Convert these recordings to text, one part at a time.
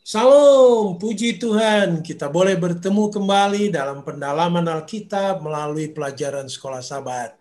Salam, puji Tuhan. Kita boleh bertemu kembali dalam pendalaman Alkitab melalui pelajaran Sekolah Sabat.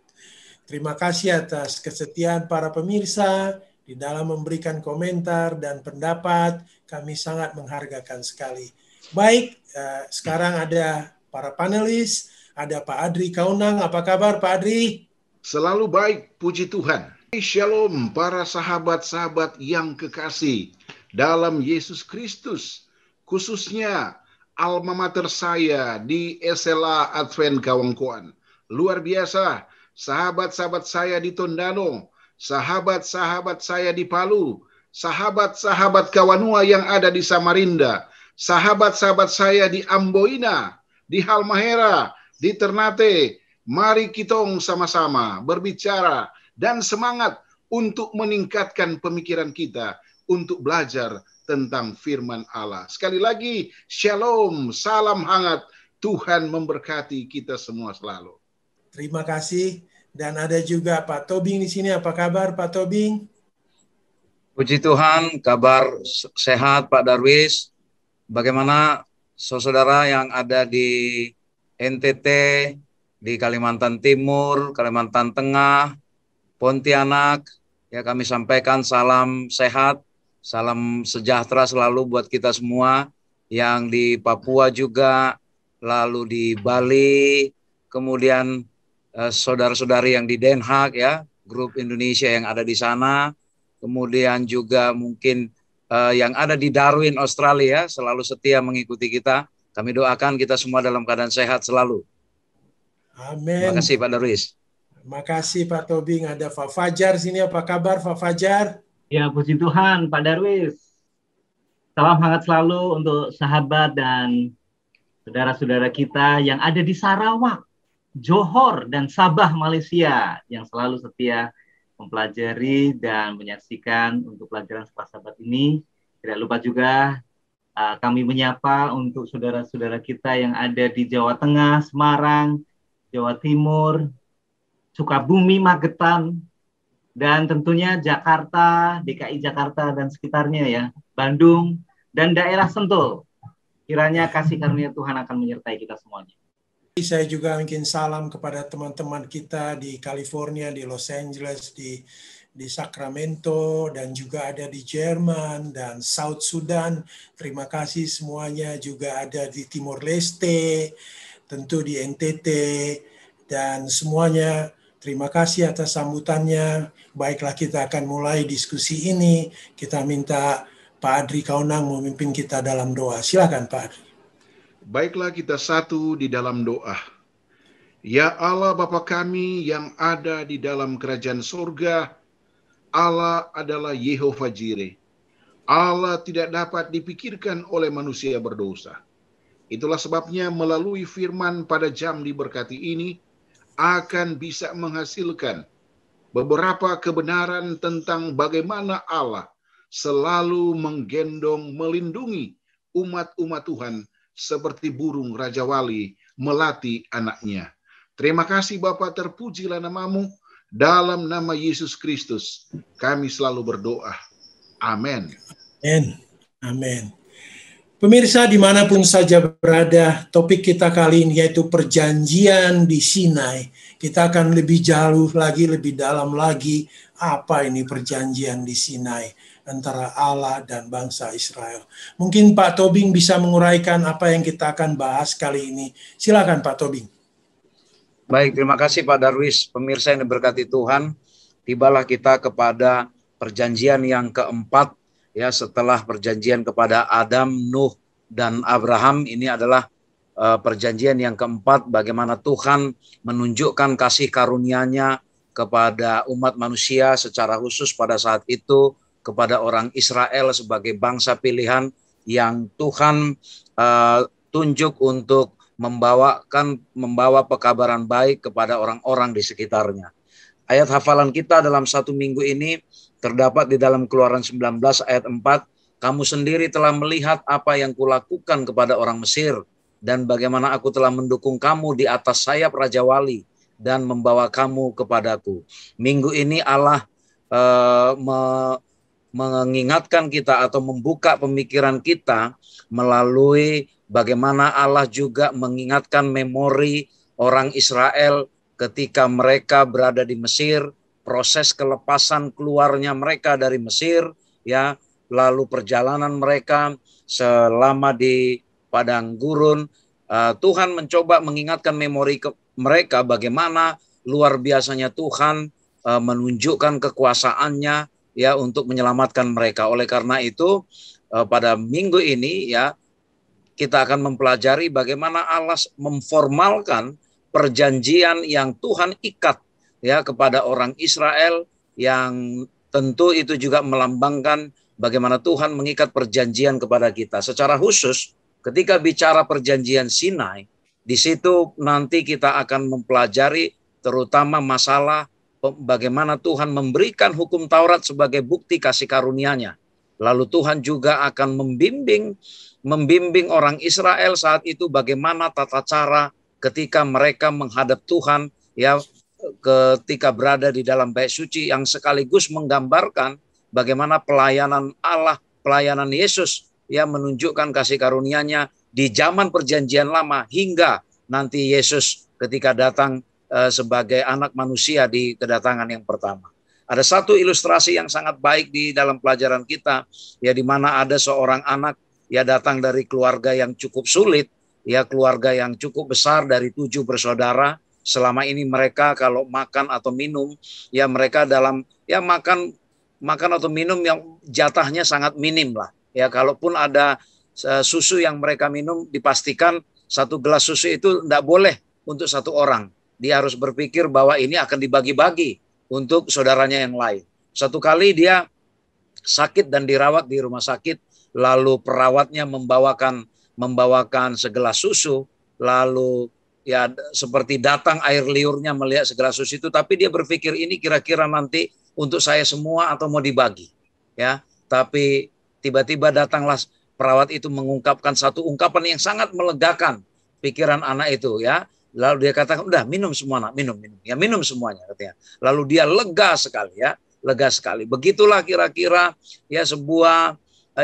Terima kasih atas kesetiaan para pemirsa di dalam memberikan komentar dan pendapat. Kami sangat menghargakan sekali. Baik, sekarang ada para panelis. Ada Pak Adri Kaunang. Apa kabar Pak Adri? Selalu baik, puji Tuhan. Shalom para sahabat-sahabat yang kekasih dalam Yesus Kristus. Khususnya alma mater saya di SLA Advent Kawangkoan. Luar biasa, sahabat-sahabat saya di Tondano, sahabat-sahabat saya di Palu, sahabat-sahabat Kawanua yang ada di Samarinda, sahabat-sahabat saya di Amboina, di Halmahera, di Ternate. Mari kita sama-sama berbicara dan semangat untuk meningkatkan pemikiran kita untuk belajar tentang firman Allah. Sekali lagi, shalom, salam hangat. Tuhan memberkati kita semua selalu. Terima kasih. Dan ada juga Pak Tobing di sini. Apa kabar Pak Tobing? Puji Tuhan, kabar sehat Pak Darwis. Bagaimana saudara yang ada di NTT, di Kalimantan Timur, Kalimantan Tengah, Pontianak, ya kami sampaikan salam sehat, salam sejahtera selalu buat kita semua, yang di Papua juga, lalu di Bali, kemudian saudara-saudari yang di Den Haag ya, grup Indonesia yang ada di sana, kemudian juga mungkin yang ada di Darwin, Australia, selalu setia mengikuti kita. Kami doakan kita semua dalam keadaan sehat selalu. Amin. Terima kasih Pak Darwis. Terima kasih Pak Tobing. Ada Pak Fajar sini. Apa kabar Pak Fajar? Ya, puji Tuhan Pak Darwis. Salam hangat selalu untuk sahabat dan saudara-saudara kita yang ada di Sarawak, Johor, dan Sabah, Malaysia, yang selalu setia mempelajari dan menyaksikan untuk pelajaran Sekolah Sabat ini. Tidak lupa juga kami menyapa untuk saudara-saudara kita yang ada di Jawa Tengah, Semarang, Jawa Timur, Sukabumi, Magetan, dan tentunya Jakarta, DKI Jakarta dan sekitarnya ya, Bandung, dan daerah Sentul. Kiranya kasih karunia Tuhan akan menyertai kita semuanya. Saya juga mungkin salam kepada teman-teman kita di California, di Los Angeles, di Sacramento, dan juga ada di Jerman dan South Sudan. Terima kasih semuanya, juga ada di Timor Leste, tentu di NTT, dan semuanya terima kasih atas sambutannya. Baiklah, kita akan mulai diskusi ini. Kita minta Pak Adri Kaunang memimpin kita dalam doa. Silakan Pak Adri. Baiklah, kita satu di dalam doa. Ya Allah Bapa kami yang ada di dalam kerajaan surga, Allah adalah Yehova Jireh. Allah tidak dapat dipikirkan oleh manusia berdosa. Itulah sebabnya melalui firman pada jam diberkati ini akan bisa menghasilkan beberapa kebenaran tentang bagaimana Allah selalu menggendong, melindungi umat-umat Tuhan seperti burung Raja Wali melatih anaknya. Terima kasih Bapa, terpujilah namamu. Dalam nama Yesus Kristus kami selalu berdoa. Amin. Amin. Amin. Pemirsa dimanapun saja berada, topik kita kali ini yaitu perjanjian di Sinai. Kita akan lebih jauh lagi, lebih dalam lagi, apa ini perjanjian di Sinai antara Allah dan bangsa Israel. Mungkin Pak Tobing bisa menguraikan apa yang kita akan bahas kali ini. Silakan Pak Tobing. Baik, terima kasih Pak Darwis. Pemirsa yang diberkati Tuhan, tibalah kita kepada perjanjian yang keempat, ya, setelah perjanjian kepada Adam, Nuh, dan Abraham. Ini adalah perjanjian yang keempat, bagaimana Tuhan menunjukkan kasih karunia-Nya kepada umat manusia secara khusus pada saat itu, kepada orang Israel sebagai bangsa pilihan yang Tuhan tunjuk untuk membawa pekabaran baik kepada orang-orang di sekitarnya. Ayat hafalan kita dalam satu minggu ini terdapat di dalam Keluaran 19 ayat 4. Kamu sendiri telah melihat apa yang kulakukan kepada orang Mesir dan bagaimana aku telah mendukung kamu di atas sayap Raja Wali dan membawa kamu kepadaku. Minggu ini Allah mengingatkan kita atau membuka pemikiran kita melalui bagaimana Allah juga mengingatkan memori orang Israel ketika mereka berada di Mesir, proses kelepasan keluarnya mereka dari Mesir, ya, lalu perjalanan mereka selama di padang gurun. Tuhan mencoba mengingatkan memori mereka bagaimana luar biasanya Tuhan menunjukkan kekuasaannya ya untuk menyelamatkan mereka. Oleh karena itu pada minggu ini ya kita akan mempelajari bagaimana Allah memformalkan perjanjian yang Tuhan ikat ya kepada orang Israel, yang tentu itu juga melambangkan bagaimana Tuhan mengikat perjanjian kepada kita. Secara khusus ketika bicara perjanjian Sinai, di situ nanti kita akan mempelajari terutama masalah bagaimana Tuhan memberikan hukum Taurat sebagai bukti kasih karunia-Nya. Lalu Tuhan juga akan membimbing orang Israel saat itu bagaimana tata cara ketika mereka menghadap Tuhan ya ketika berada di dalam bait suci, yang sekaligus menggambarkan bagaimana pelayanan Allah, pelayanan Yesus yang menunjukkan kasih karunia-Nya di zaman perjanjian lama hingga nanti Yesus ketika datang sebagai anak manusia di kedatangan yang pertama. Ada satu ilustrasi yang sangat baik di dalam pelajaran kita, ya, di mana ada seorang anak ya datang dari keluarga yang cukup sulit, ya keluarga yang cukup besar dari 7 bersaudara. Selama ini mereka kalau makan atau minum, ya mereka dalam ya makan atau minum yang jatahnya sangat minim lah. Ya kalaupun ada susu yang mereka minum, dipastikan 1 gelas susu itu tidak boleh untuk 1 orang. Dia harus berpikir bahwa ini akan dibagi-bagi untuk saudaranya yang lain. Satu kali dia sakit dan dirawat di rumah sakit, lalu perawatnya membawakan segelas susu, lalu ya seperti datang air liurnya melihat segelas susu itu, tapi dia berpikir ini kira-kira nanti untuk saya semua atau mau dibagi. Ya, tapi tiba-tiba datanglah perawat itu mengungkapkan satu ungkapan yang sangat melegakan pikiran anak itu ya. Lalu dia katakan, udah minum semua nak, minum. Ya minum semuanya katanya. Lalu dia lega sekali ya, lega sekali. Begitulah kira-kira ya sebuah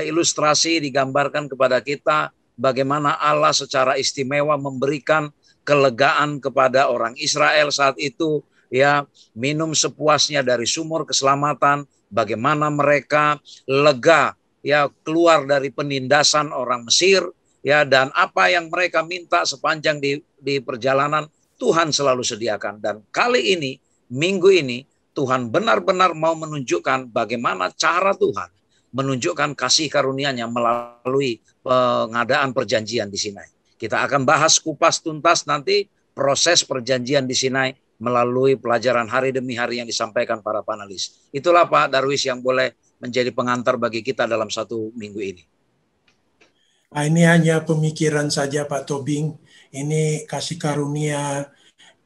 ilustrasi digambarkan kepada kita bagaimana Allah secara istimewa memberikan kelegaan kepada orang Israel saat itu ya, minum sepuasnya dari sumur keselamatan, bagaimana mereka lega ya keluar dari penindasan orang Mesir ya, dan apa yang mereka minta sepanjang di perjalanan Tuhan selalu sediakan. Dan kali ini, minggu ini, Tuhan benar-benar mau menunjukkan bagaimana cara Tuhan menunjukkan kasih karunia-Nya melalui pengadaan perjanjian di Sinai. Kita akan bahas kupas tuntas nanti proses perjanjian di Sinai melalui pelajaran hari demi hari yang disampaikan para panelis. Itulah Pak Darwis yang boleh menjadi pengantar bagi kita dalam 1 minggu ini. Nah, ini hanya pemikiran saja Pak Tobing. Ini kasih karunia,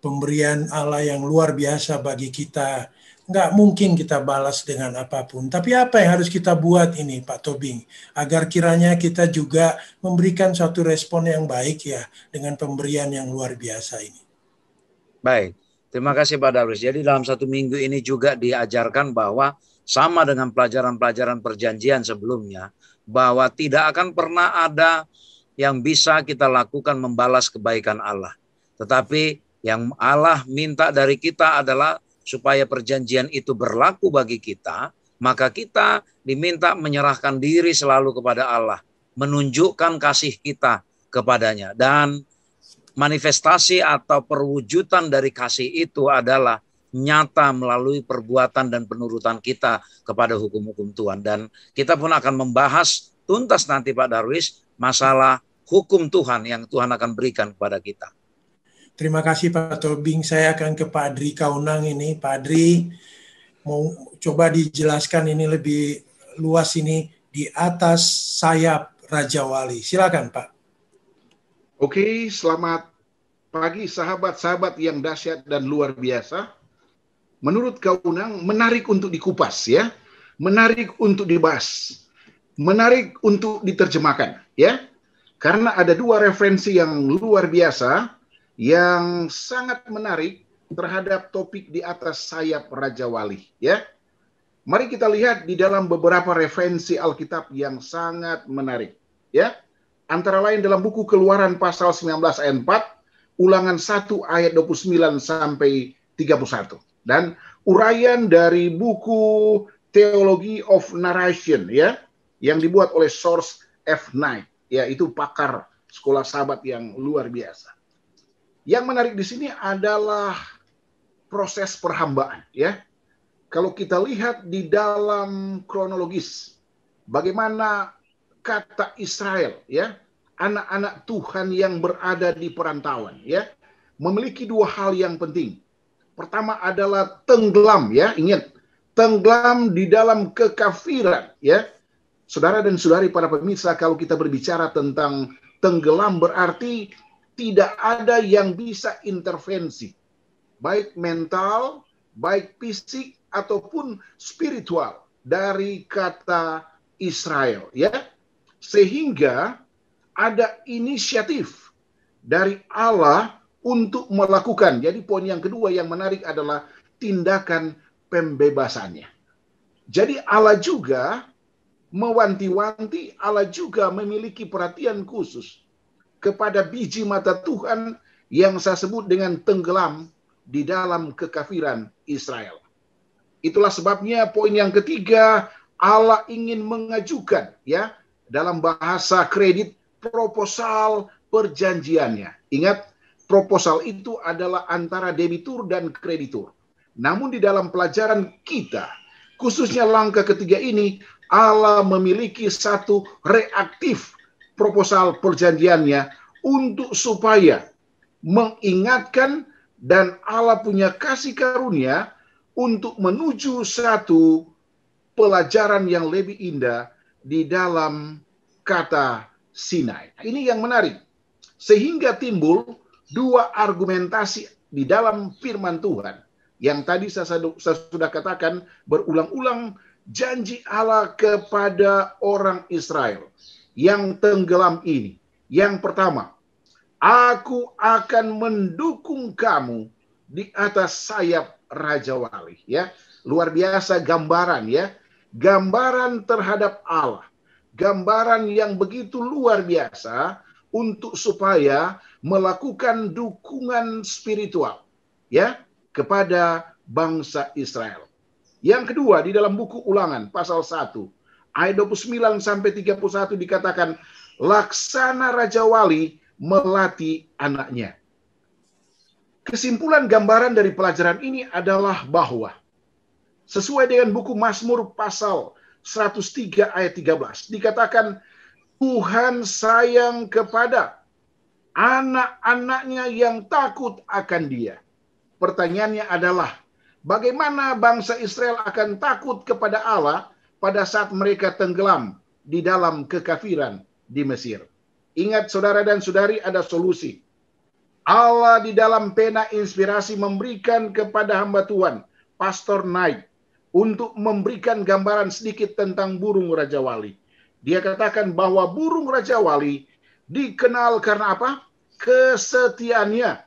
pemberian Allah yang luar biasa bagi kita. Nggak mungkin kita balas dengan apapun. Tapi apa yang harus kita buat ini Pak Tobing? Agar kiranya kita juga memberikan suatu respon yang baik ya dengan pemberian yang luar biasa ini. Baik, terima kasih Pak Darwis. Jadi dalam 1 minggu ini juga diajarkan bahwa sama dengan pelajaran-pelajaran perjanjian sebelumnya, bahwa tidak akan pernah ada yang bisa kita lakukan membalas kebaikan Allah. Tetapi yang Allah minta dari kita adalah supaya perjanjian itu berlaku bagi kita, maka kita diminta menyerahkan diri selalu kepada Allah, menunjukkan kasih kita kepadanya. Dan manifestasi atau perwujudan dari kasih itu adalah nyata melalui perbuatan dan penurutan kita kepada hukum-hukum Tuhan. Dan kita pun akan membahas tuntas nanti Pak Darwis masalah hukum Tuhan yang Tuhan akan berikan kepada kita. Terima kasih Pak Tobing. Saya akan ke Pak Adri Kaunang ini. Pak Adri, mau coba dijelaskan ini lebih luas ini di atas sayap Raja Wali. Silakan Pak. Oke, selamat pagi sahabat-sahabat yang dahsyat dan luar biasa. Menurut Kaunang, menarik untuk dikupas ya, menarik untuk dibahas, menarik untuk diterjemahkan ya. Karena ada 2 referensi yang luar biasa yang sangat menarik terhadap topik di atas sayap Raja Wali ya. Mari kita lihat di dalam beberapa referensi Alkitab yang sangat menarik. Ya, antara lain dalam buku Keluaran pasal 19 ayat 4, Ulangan 1 ayat 29 sampai 31. Dan uraian dari buku Theology of Narration, ya, yang dibuat oleh Source F. Knight, yaitu pakar sekolah sahabat yang luar biasa. Yang menarik di sini adalah proses perhambaan, ya. Kalau kita lihat di dalam kronologis, bagaimana kata Israel, ya, anak-anak Tuhan yang berada di perantauan, ya, memiliki dua hal yang penting. Pertama adalah tenggelam, ya, ingat, tenggelam di dalam kekafiran, ya. Saudara dan saudari para pemirsa, kalau kita berbicara tentang tenggelam berarti tidak ada yang bisa intervensi, baik mental, baik fisik, ataupun spiritual dari kata Israel, ya. Sehingga ada inisiatif dari Allah untuk melakukan. Jadi poin yang kedua yang menarik adalah tindakan pembebasannya. Jadi Allah juga mewanti-wanti, Allah juga memiliki perhatian khusus kepada biji mata Tuhan yang saya sebut dengan tenggelam di dalam kekafiran Israel. Itulah sebabnya poin yang ketiga, Allah ingin mengajukan, ya, dalam bahasa kredit, proposal perjanjiannya. Ingat, proposal itu adalah antara debitur dan kreditur. Namun di dalam pelajaran kita, khususnya langkah ketiga ini, Allah memiliki satu reaktif proposal perjanjiannya untuk supaya mengingatkan, dan Allah punya kasih karunia untuk menuju satu pelajaran yang lebih indah di dalam kata Sinai. Ini yang menarik. Sehingga timbul dua argumentasi di dalam firman Tuhan. Yang tadi saya sudah katakan berulang-ulang, janji Allah kepada orang Israel yang tenggelam ini. Yang pertama, aku akan mendukung kamu di atas sayap Raja Wali, ya. Luar biasa gambaran, ya. Gambaran terhadap Allah. Gambaran yang begitu luar biasa untuk supaya melakukan dukungan spiritual, ya, kepada bangsa Israel. Yang kedua, di dalam buku Ulangan pasal 1 ayat 29 sampai 31 dikatakan, laksana Raja Wali melatih anaknya. Kesimpulan gambaran dari pelajaran ini adalah bahwa sesuai dengan buku Mazmur pasal 103 ayat 13 dikatakan, Tuhan sayang kepada anak-anaknya yang takut akan Dia. Pertanyaannya adalah, bagaimana bangsa Israel akan takut kepada Allah pada saat mereka tenggelam di dalam kekafiran di Mesir? Ingat saudara dan saudari, ada solusi. Allah di dalam pena inspirasi memberikan kepada hamba Tuhan, Pastor Knight, untuk memberikan gambaran sedikit tentang burung Raja Wali. Dia katakan bahwa burung Raja Wali dikenal karena apa? Kesetiaannya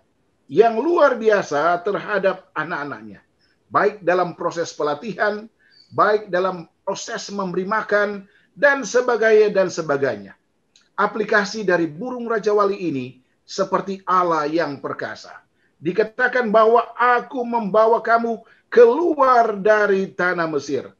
yang luar biasa terhadap anak-anaknya. Baik dalam proses pelatihan, baik dalam proses memberi makan, dan sebagainya. Aplikasi dari burung Raja Wali ini seperti Allah yang perkasa. Dikatakan bahwa aku membawa kamu keluar dari tanah Mesir.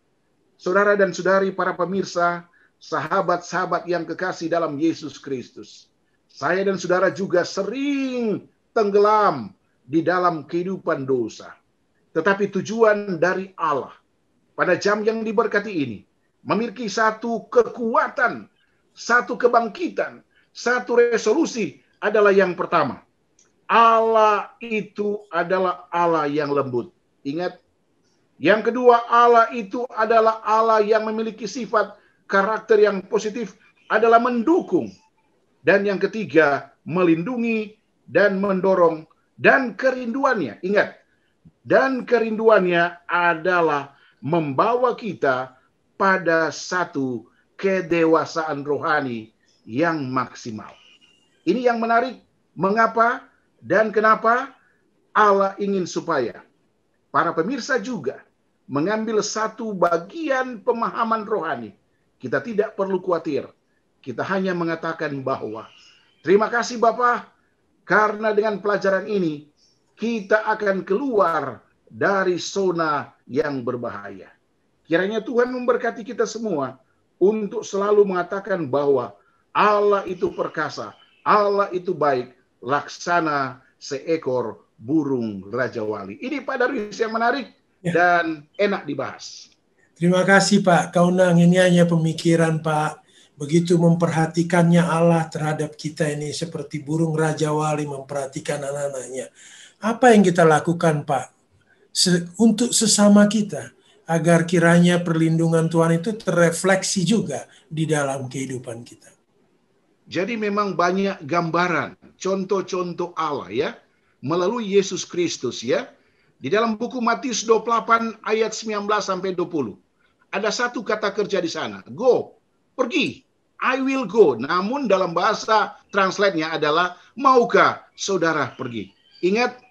Saudara dan saudari para pemirsa, sahabat-sahabat yang kekasih dalam Yesus Kristus. Saya dan saudara juga sering tenggelam di dalam kehidupan dosa. Tetapi tujuan dari Allah pada jam yang diberkati ini memiliki satu kekuatan, satu kebangkitan, satu resolusi adalah yang pertama. Allah itu adalah Allah yang lembut. Ingat. Yang kedua, Allah itu adalah Allah yang memiliki sifat karakter yang positif, adalah mendukung. Dan yang ketiga, melindungi dan mendorong. Dan kerinduannya, ingat. Dan kerinduannya adalah membawa kita pada satu kedewasaan rohani yang maksimal. Ini yang menarik. Mengapa dan kenapa Allah ingin supaya para pemirsa juga mengambil satu bagian pemahaman rohani. Kita tidak perlu khawatir. Kita hanya mengatakan bahwa terima kasih Bapa, karena dengan pelajaran ini kita akan keluar dari zona yang berbahaya. Kiranya Tuhan memberkati kita semua untuk selalu mengatakan bahwa Allah itu perkasa, Allah itu baik, laksana seekor burung Raja Wali. Ini Pak Darwis yang menarik dan enak dibahas. Terima kasih Pak Kaunang, ini hanya pemikiran Pak. Begitu memperhatikannya Allah terhadap kita ini seperti burung Raja Wali memperhatikan anak-anaknya. Apa yang kita lakukan Pak untuk sesama kita agar kiranya perlindungan Tuhan itu terrefleksi juga di dalam kehidupan kita. Jadi memang banyak gambaran, contoh-contoh Allah ya, melalui Yesus Kristus ya. Di dalam buku Matius 28 ayat 19 sampai 20. Ada satu kata kerja di sana, go, pergi, I will go. Namun dalam bahasa translate-nya adalah, maukah saudara pergi? Ingat,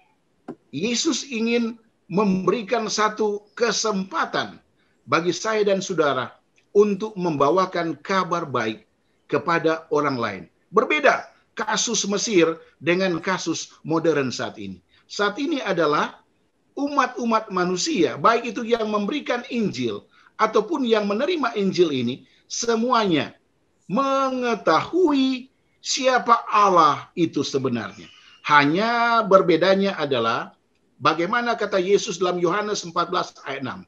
Yesus ingin memberikan satu kesempatan bagi saya dan saudara untuk membawakan kabar baik kepada orang lain. Berbeda kasus Mesir dengan kasus modern saat ini. Saat ini adalah umat-umat manusia, baik itu yang memberikan Injil ataupun yang menerima Injil ini, semuanya mengetahui siapa Allah itu sebenarnya. Hanya berbedanya adalah bagaimana kata Yesus dalam Yohanes 14 ayat 6.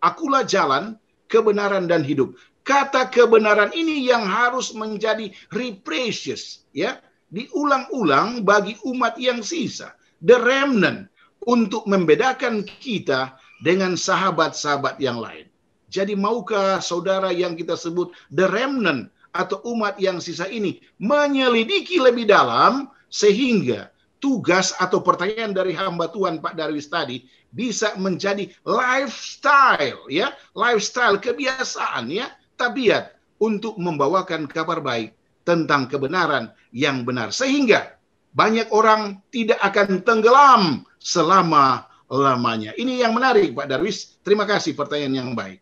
Akulah jalan, kebenaran, dan hidup. Kata kebenaran ini yang harus menjadi reprecious, ya, diulang-ulang bagi umat yang sisa, the remnant, untuk membedakan kita dengan sahabat-sahabat yang lain. Jadi maukah saudara yang kita sebut the remnant atau umat yang sisa ini menyelidiki lebih dalam sehingga tugas atau pertanyaan dari hamba Tuhan Pak Darwis tadi bisa menjadi lifestyle, ya, lifestyle, kebiasaan, ya, tabiat untuk membawakan kabar baik tentang kebenaran yang benar sehingga banyak orang tidak akan tenggelam selama-lamanya. Ini yang menarik Pak Darwis. Terima kasih, pertanyaan yang baik.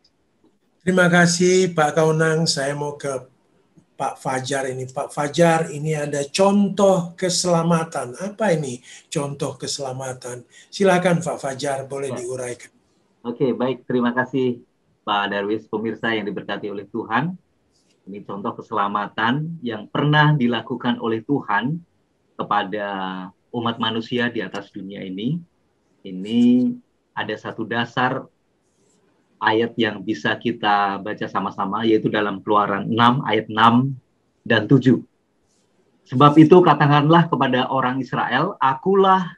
Terima kasih Pak Kaunang. Saya mau ke Pak Fajar ini. Pak Fajar, ini ada contoh keselamatan. Apa ini contoh keselamatan? Silakan Pak Fajar, boleh diuraikan. Oke, baik. Terima kasih Pak Darwis, pemirsa yang diberkati oleh Tuhan. Ini contoh keselamatan yang pernah dilakukan oleh Tuhan kepada umat manusia di atas dunia ini. Ini ada satu dasar ayat yang bisa kita baca sama-sama, yaitu dalam Keluaran 6 ayat 6 dan 7. Sebab itu katakanlah kepada orang Israel, akulah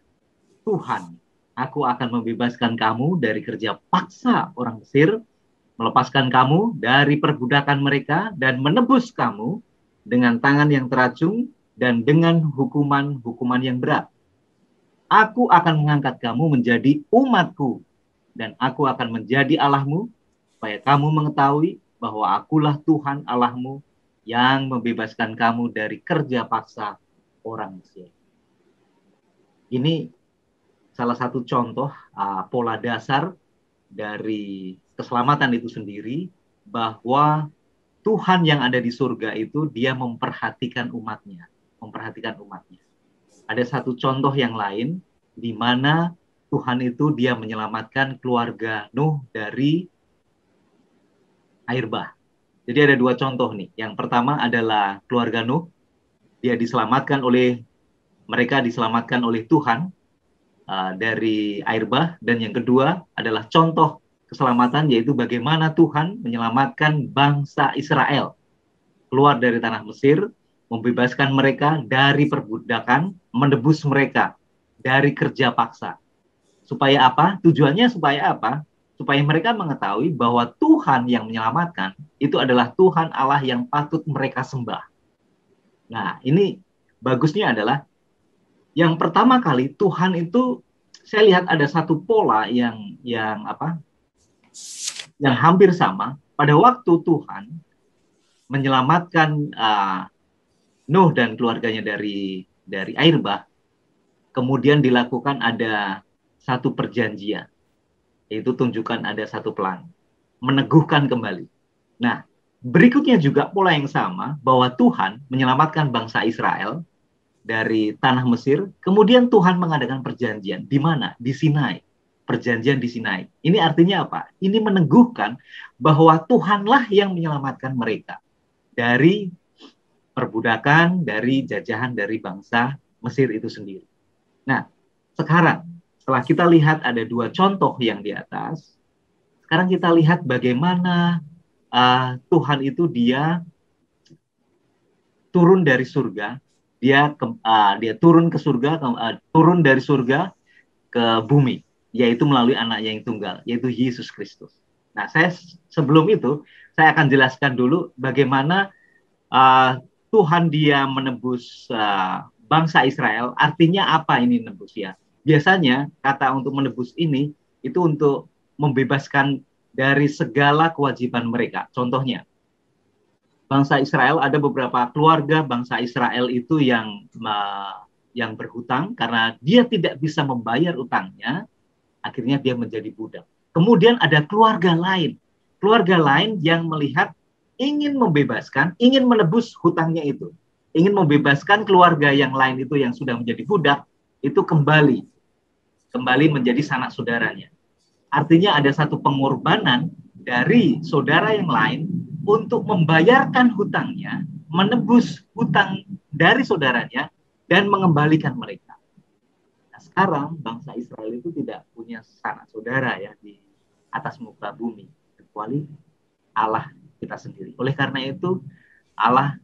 Tuhan, aku akan membebaskan kamu dari kerja paksa orang Mesir, melepaskan kamu dari perbudakan mereka, dan menebus kamu dengan tangan yang teracung dan dengan hukuman-hukuman yang berat. Aku akan mengangkat kamu menjadi umatku, dan aku akan menjadi Allahmu, supaya kamu mengetahui bahwa akulah Tuhan Allahmu yang membebaskan kamu dari kerja paksa orang Mesir. Ini salah satu contoh pola dasar dari keselamatan itu sendiri, bahwa Tuhan yang ada di surga itu dia memperhatikan umatnya. Ada satu contoh yang lain di mana Tuhan itu dia menyelamatkan keluarga Nuh dari air bah. Jadi ada dua contoh nih. Yang pertama adalah keluarga Nuh, mereka diselamatkan oleh Tuhan dari air bah, dan yang kedua adalah contoh keselamatan, yaitu bagaimana Tuhan menyelamatkan bangsa Israel keluar dari tanah Mesir, membebaskan mereka dari perbudakan, menebus mereka dari kerja paksa. Supaya apa? Tujuannya supaya apa? Supaya mereka mengetahui bahwa Tuhan yang menyelamatkan itu adalah Tuhan Allah yang patut mereka sembah. Nah, ini bagusnya adalah yang pertama kali Tuhan itu, saya lihat ada satu pola yang hampir sama. Pada waktu Tuhan menyelamatkan Nuh dan keluarganya dari air bah, kemudian dilakukan ada satu perjanjian. yaitu tunjukkan ada satu pelangi, meneguhkan kembali. Nah, berikutnya juga pola yang sama, bahwa Tuhan menyelamatkan bangsa Israel dari tanah Mesir, kemudian Tuhan mengadakan perjanjian. Di mana? Di Sinai. Perjanjian di Sinai. Ini artinya apa? Ini meneguhkan bahwa Tuhanlah yang menyelamatkan mereka dari perbudakan, dari jajahan dari bangsa Mesir itu sendiri. Nah, sekarang setelah kita lihat ada dua contoh yang di atas, sekarang kita lihat bagaimana Tuhan itu dia turun dari surga, dia turun ke surga, turun dari surga ke bumi, yaitu melalui anaknya yang tunggal, yaitu Yesus Kristus. Nah, sebelum itu saya akan jelaskan dulu bagaimana Tuhan dia menebus bangsa Israel. Artinya apa ini menebus ya? Biasanya kata untuk menebus ini itu untuk membebaskan dari segala kewajiban mereka. Contohnya, bangsa Israel, ada beberapa keluarga bangsa Israel itu yang berhutang karena dia tidak bisa membayar utangnya, akhirnya dia menjadi budak. Kemudian ada keluarga lain yang melihat ingin membebaskan, ingin menebus hutangnya itu, ingin membebaskan keluarga yang lain itu yang sudah menjadi budak, itu kembali menjadi sanak saudaranya. Artinya ada satu pengorbanan dari saudara yang lain untuk membayarkan hutangnya, menebus hutang dari saudaranya, dan mengembalikan mereka. Nah, sekarang bangsa Israel itu tidak punya sanak saudara ya di atas muka bumi, kecuali Allah kita sendiri. Oleh karena itu, Allah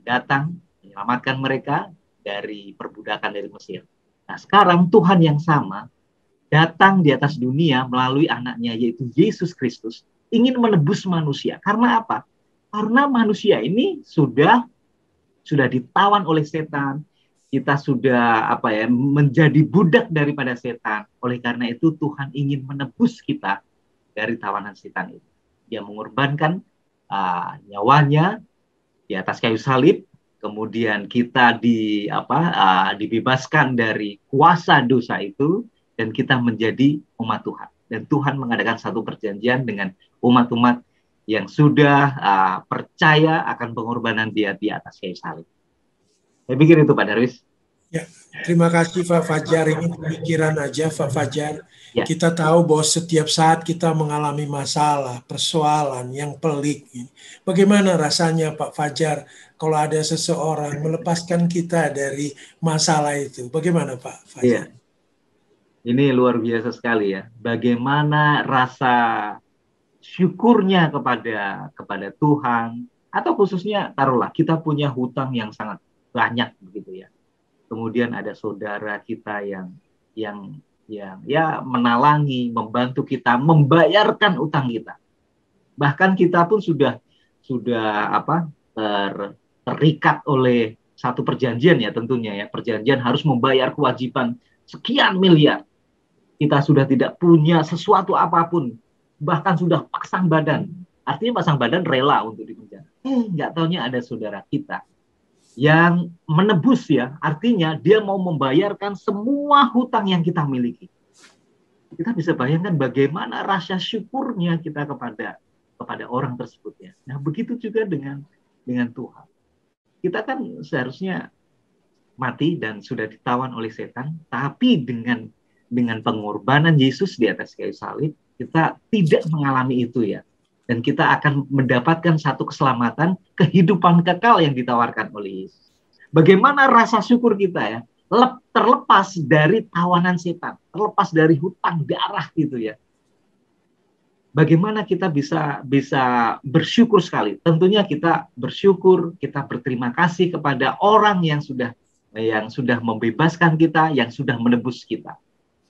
datang menyelamatkan mereka dari perbudakan dari Mesir. Nah, sekarang Tuhan yang sama datang di atas dunia melalui anaknya, yaitu Yesus Kristus, ingin menebus manusia. Karena apa? Karena manusia ini sudah ditawan oleh setan. Kita sudah menjadi budak daripada setan. Oleh karena itu Tuhan ingin menebus kita dari tawanan setan itu. Dia mengorbankan nyawanya di atas kayu salib. Kemudian kita dibebaskan dari kuasa dosa itu, dan kita menjadi umat Tuhan. Dan Tuhan mengadakan satu perjanjian dengan umat-umat yang sudah percaya akan pengorbanan dia di atas kayu salib. Saya pikir itu Pak Darwis. Ya, terima kasih Pak Fajar. Ini pemikiran aja Pak Fajar. Ya. Kita tahu bahwa setiap saat kita mengalami masalah, persoalan yang pelik. Bagaimana rasanya Pak Fajar kalau ada seseorang melepaskan kita dari masalah itu? Bagaimana Pak Fajar? Ya. Ini luar biasa sekali ya. Bagaimana rasa syukurnya kepada Tuhan, atau khususnya taruhlah kita punya hutang yang sangat banyak begitu ya. Kemudian ada saudara kita yang menalangi, membantu kita membayarkan utang kita. Bahkan kita pun sudah terikat oleh satu perjanjian ya, tentunya ya, perjanjian harus membayar kewajiban sekian miliar. Kita sudah tidak punya sesuatu apapun, bahkan sudah pasang badan. Artinya pasang badan rela untuk dipenjara. Nggak taunya ada saudara kita yang menebus ya, artinya dia mau membayarkan semua hutang yang kita miliki. Kita bisa bayangkan bagaimana rasa syukurnya kita kepada orang tersebut ya. Nah, begitu juga dengan Tuhan. Kita kan seharusnya mati dan sudah ditawan oleh setan, tapi dengan pengorbanan Yesus di atas kayu salib, kita tidak mengalami itu ya. Dan kita akan mendapatkan satu keselamatan, kehidupan kekal yang ditawarkan oleh Yesus. Bagaimana rasa syukur kita ya, terlepas dari tawanan setan, terlepas dari hutang darah gitu ya. Bagaimana kita bisa bersyukur sekali. Tentunya kita bersyukur, kita berterima kasih kepada orang yang sudah membebaskan kita, yang sudah menebus kita.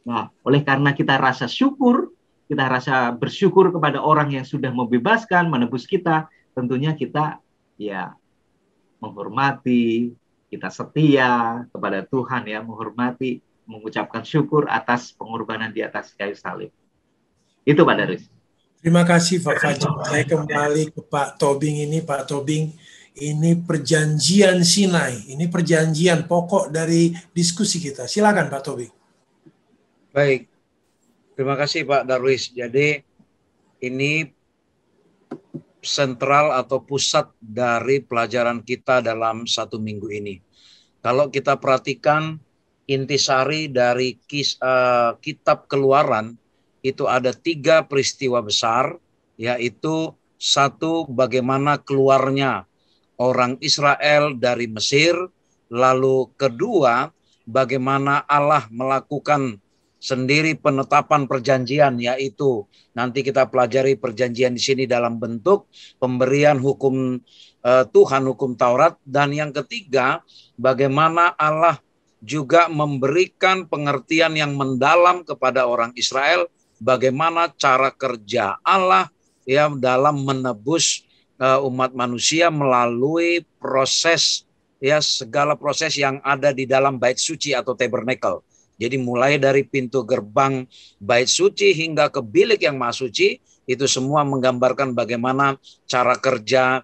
Nah, oleh karena kita rasa syukur, kita rasa bersyukur kepada orang yang sudah membebaskan, menebus kita, tentunya kita ya menghormati, kita setia kepada Tuhan ya, menghormati, mengucapkan syukur atas pengorbanan di atas kayu salib. Itu Pak Darwis. Terima kasih Pak Fajar. Saya kembali ke Pak Tobing ini. Pak Tobing, ini perjanjian Sinai. Ini perjanjian pokok dari diskusi kita. Silakan Pak Tobing. Baik. Terima kasih Pak Darwis. Jadi ini sentral atau pusat dari pelajaran kita dalam 1 minggu ini. Kalau kita perhatikan intisari dari kitab Keluaran, itu ada 3 peristiwa besar, yaitu satu, bagaimana keluarnya orang Israel dari Mesir, lalu kedua, bagaimana Allah melakukan sendiri penetapan perjanjian, yaitu nanti kita pelajari perjanjian di sini dalam bentuk pemberian hukum Tuhan, hukum Taurat. Dan yang ketiga, bagaimana Allah juga memberikan pengertian yang mendalam kepada orang Israel, bagaimana cara kerja Allah ya dalam menebus umat manusia melalui proses, ya segala proses yang ada di dalam bait suci atau tabernakel. Jadi mulai dari pintu gerbang bait suci hingga ke bilik yang maha suci, itu semua menggambarkan bagaimana cara kerja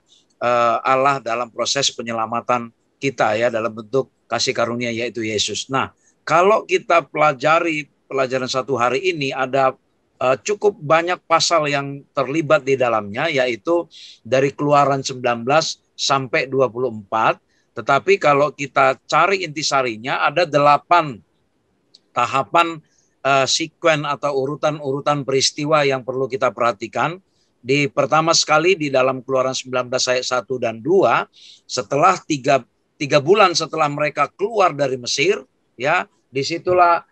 Allah dalam proses penyelamatan kita ya dalam bentuk kasih karunia yaitu Yesus. Nah, kalau kita pelajari pelajaran 1 hari ini, ada cukup banyak pasal yang terlibat di dalamnya, yaitu dari Keluaran 19 sampai 24. Tetapi kalau kita cari intisarinya, ada 8 tahapan sekuen atau urutan-urutan peristiwa yang perlu kita perhatikan. Di pertama sekali di dalam Keluaran 19 ayat 1 dan 2, setelah 3 bulan setelah mereka keluar dari Mesir, ya disitulah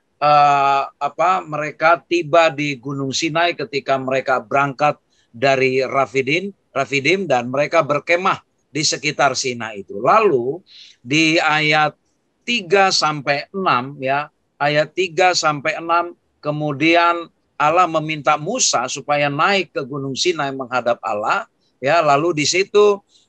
mereka tiba di Gunung Sinai ketika mereka berangkat dari Rafidim dan mereka berkemah di sekitar Sinai itu. Lalu di ayat 3 sampai 6 ya, ayat 3 sampai 6 kemudian Allah meminta Musa supaya naik ke Gunung Sinai menghadap Allah, ya. Lalu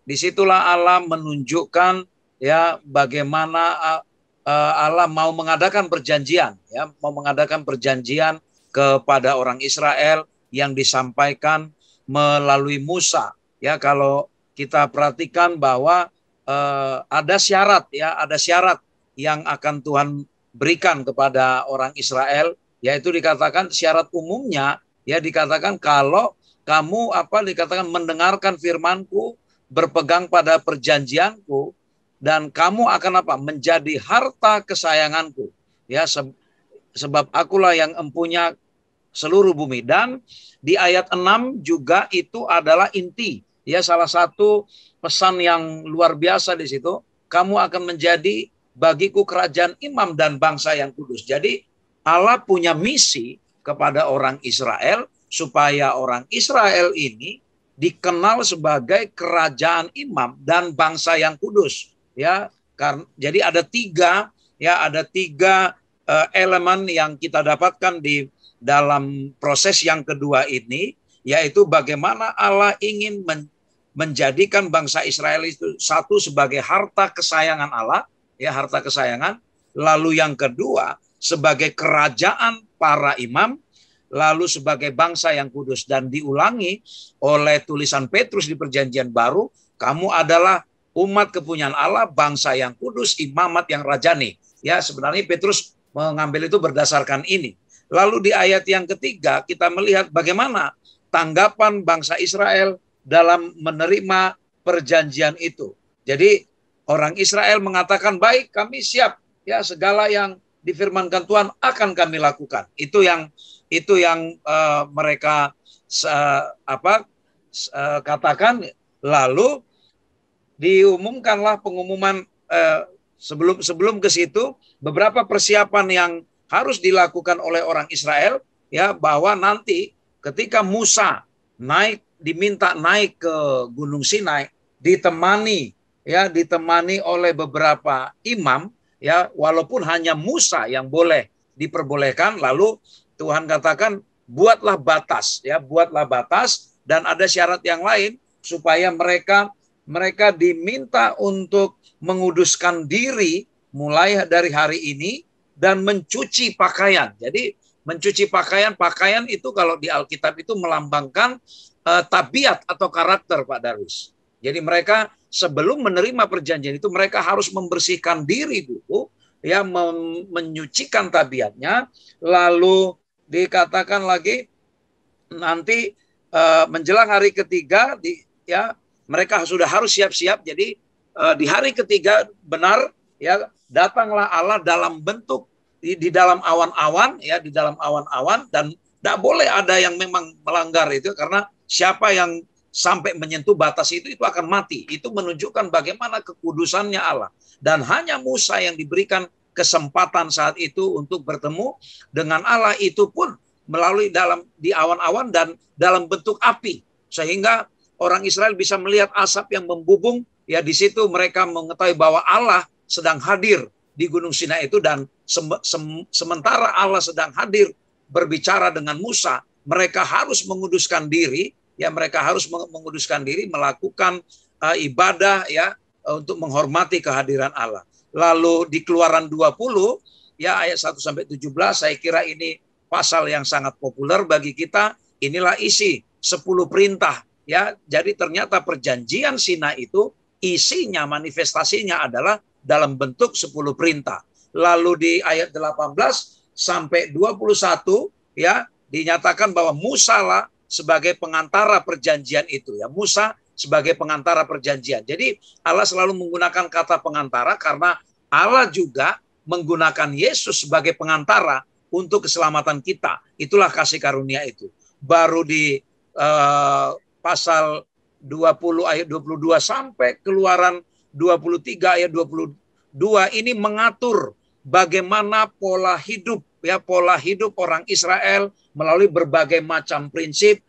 disitulah Allah menunjukkan ya bagaimana Allah mau mengadakan perjanjian, ya, mau mengadakan perjanjian kepada orang Israel yang disampaikan melalui Musa. Ya, kalau kita perhatikan bahwa ada syarat, ya, ada syarat yang akan Tuhan berikan kepada orang Israel, yaitu dikatakan syarat umumnya, ya dikatakan kalau kamu dikatakan mendengarkan firman-Ku, berpegang pada perjanjian-Ku, dan kamu akan menjadi harta kesayangan-Ku, ya sebab akulah yang empunya seluruh bumi. Dan di ayat 6 juga itu adalah inti, ya salah satu pesan yang luar biasa di situ, kamu akan menjadi bagiku kerajaan imam dan bangsa yang kudus. Jadi Allah punya misi kepada orang Israel supaya orang Israel ini dikenal sebagai kerajaan imam dan bangsa yang kudus. Ya, jadi ada 3 elemen yang kita dapatkan di dalam proses yang kedua ini, yaitu bagaimana Allah ingin menjadikan bangsa Israel itu satu sebagai harta kesayangan Allah, ya harta kesayangan. Lalu yang kedua sebagai kerajaan para imam, lalu sebagai bangsa yang kudus. Dan diulangi oleh tulisan Petrus di Perjanjian Baru, kamu adalah umat kepunyaan Allah, bangsa yang kudus, imamat yang rajani. Ya, sebenarnya Petrus mengambil itu berdasarkan ini. Lalu di ayat yang ketiga kita melihat bagaimana tanggapan bangsa Israel dalam menerima perjanjian itu. Jadi orang Israel mengatakan, baik, kami siap, ya segala yang difirmankan Tuhan akan kami lakukan. Itu yang mereka katakan. Lalu diumumkanlah pengumuman sebelum ke situ beberapa persiapan yang harus dilakukan oleh orang Israel, ya, bahwa nanti ketika Musa diminta naik ke Gunung Sinai, ditemani oleh beberapa imam, ya, walaupun hanya Musa yang boleh diperbolehkan. Lalu Tuhan katakan buatlah batas, dan ada syarat yang lain supaya mereka diminta untuk menguduskan diri mulai dari hari ini dan mencuci pakaian. Jadi mencuci pakaian itu kalau di Alkitab itu melambangkan tabiat atau karakter, Pak Darwis. Jadi mereka sebelum menerima perjanjian itu mereka harus membersihkan diri dulu, ya, menyucikan tabiatnya, lalu dikatakan lagi nanti menjelang hari ketiga ya mereka sudah harus siap-siap. Jadi di hari ketiga benar ya datanglah Allah dalam bentuk di dalam awan-awan ya, di dalam awan-awan, dan tidak boleh ada yang memang melanggar itu, karena siapa yang sampai menyentuh batas itu akan mati. Itu menunjukkan bagaimana kekudusannya Allah. Dan hanya Musa yang diberikan kesempatan saat itu untuk bertemu dengan Allah, itu pun melalui di awan-awan dan dalam bentuk api, sehingga orang Israel bisa melihat asap yang membubung. Ya, di situ mereka mengetahui bahwa Allah sedang hadir di Gunung Sinai itu, dan sementara Allah sedang hadir berbicara dengan Musa, mereka harus menguduskan diri, ya mereka harus menguduskan diri, melakukan ibadah ya untuk menghormati kehadiran Allah. Lalu di Keluaran 20 ya ayat 1 sampai 17, saya kira ini pasal yang sangat populer bagi kita. Inilah isi 10 perintah ya. Jadi ternyata perjanjian Sinai itu isinya, manifestasinya adalah dalam bentuk 10 perintah. Lalu di ayat 18 sampai 21 ya dinyatakan bahwa Musa lah sebagai pengantara perjanjian itu ya. Musa sebagai pengantara perjanjian. Jadi Allah selalu menggunakan kata pengantara karena Allah juga menggunakan Yesus sebagai pengantara untuk keselamatan kita. Itulah kasih karunia itu. Baru di pasal 20 ayat 22 sampai Keluaran 23 ayat 22 ini mengatur bagaimana pola hidup orang Israel melalui berbagai macam prinsip.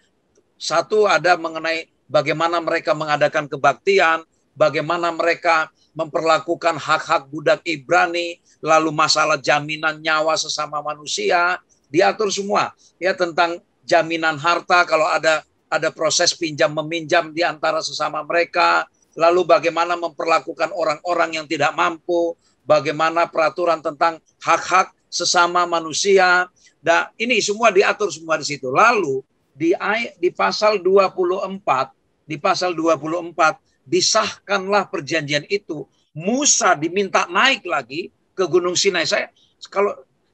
Satu ada mengenai bagaimana mereka mengadakan kebaktian, bagaimana mereka memperlakukan hak-hak budak Ibrani, lalu masalah jaminan nyawa sesama manusia, diatur semua. Ya, tentang jaminan harta kalau ada proses pinjam meminjam di antara sesama mereka, lalu bagaimana memperlakukan orang-orang yang tidak mampu, bagaimana peraturan tentang hak-hak sesama manusia. Dan ini semua diatur semua di situ. Lalu di pasal 24, disahkanlah perjanjian itu. Musa diminta naik lagi ke Gunung Sinai.